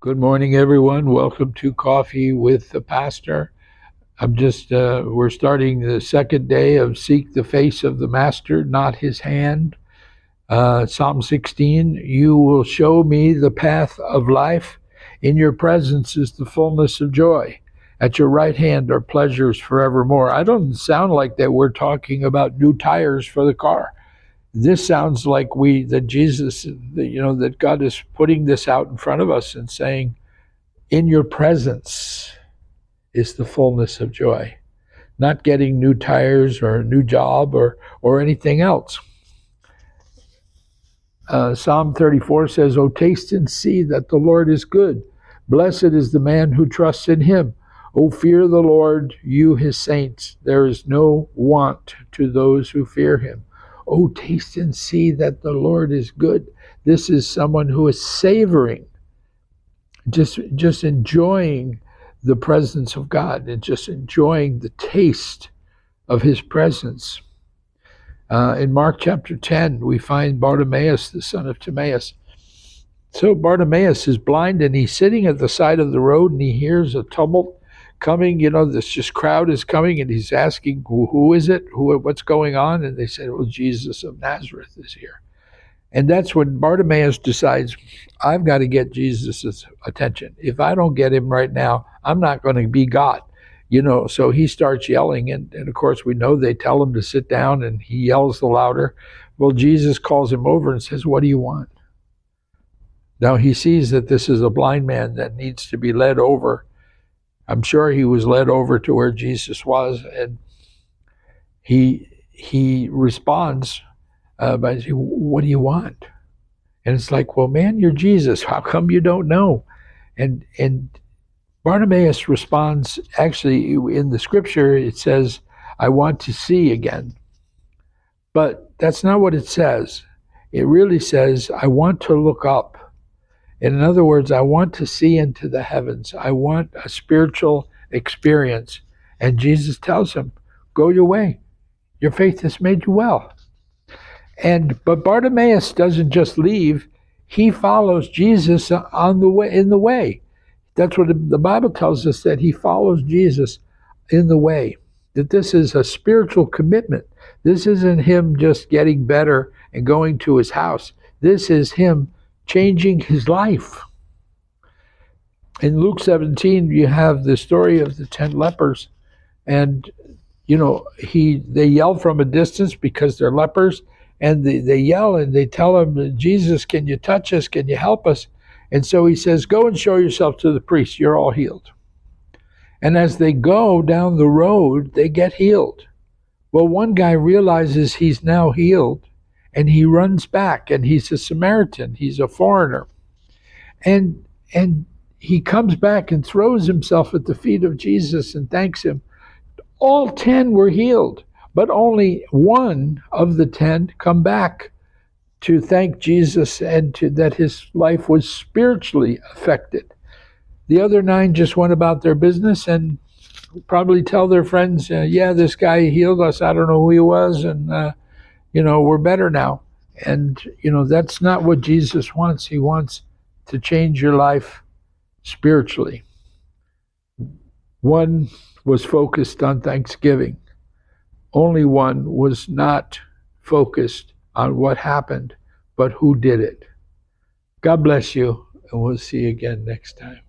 Good morning, everyone. Welcome to Coffee with the Pastor. We're starting the second day of Seek the Face of the Master, not his hand. Psalm 16, you will show me the path of life. In your presence is the fullness of joy. At your right hand are pleasures forevermore. I don't sound like that we're talking about new tires for the car. This sounds like that God is putting this out in front of us and saying, in your presence is the fullness of joy. Not getting new tires or a new job or anything else. Psalm 34 says, "O taste and see that the Lord is good. Blessed is the man who trusts in him. O fear the Lord, you his saints. There is no want to those who fear him. O taste and see that the Lord is good." This is someone who is savoring, just enjoying the presence of God and just enjoying the taste of his presence. In Mark chapter 10, we find Bartimaeus, the son of Timaeus. So Bartimaeus is blind, and he's sitting at the side of the road, and he hears a tumult coming. This crowd is coming, and he's asking, who is it? What's going on? And they said, well, Jesus of Nazareth is here. And that's when Bartimaeus decides, I've got to get Jesus' attention. If I don't get him right now, I'm not going to be God. So he starts yelling, and of course we know they tell him to sit down, and he yells the louder. Well, Jesus calls him over and says, what do you want? Now he sees that this is a blind man that needs to be led over. I'm sure he was led over to where Jesus was, and he responds by saying, what do you want? And it's like, well, man, you're Jesus. How come you don't know? And Bartimaeus responds, actually, in the scripture, it says, I want to see again. But that's not what it says. It really says, I want to look up. In other words, I want to see into the heavens. I want a spiritual experience. And Jesus tells him, go your way. Your faith has made you well. But Bartimaeus doesn't just leave. He follows Jesus in the way. That's what the Bible tells us, that he follows Jesus in the way. That this is a spiritual commitment. This isn't him just getting better and going to his house. This is him changing his life. In Luke 17, you have the story of the 10 lepers. And, they yell from a distance because they're lepers. And they yell and they tell him, Jesus, can you touch us? Can you help us? And so he says, go and show yourself to the priest. You're all healed. And as they go down the road, they get healed. Well, one guy realizes he's now healed, and he runs back, and he's a Samaritan. He's a foreigner. And he comes back and throws himself at the feet of Jesus and thanks him. All 10 were healed, but only one of the 10 come back to thank Jesus and that his life was spiritually affected. The other 9 just went about their business and probably tell their friends, this guy healed us. I don't know who he was, and, we're better now. And, that's not what Jesus wants. He wants to change your life spiritually. One was focused on Thanksgiving. Only one was not focused on what happened, but who did it. God bless you, and we'll see you again next time.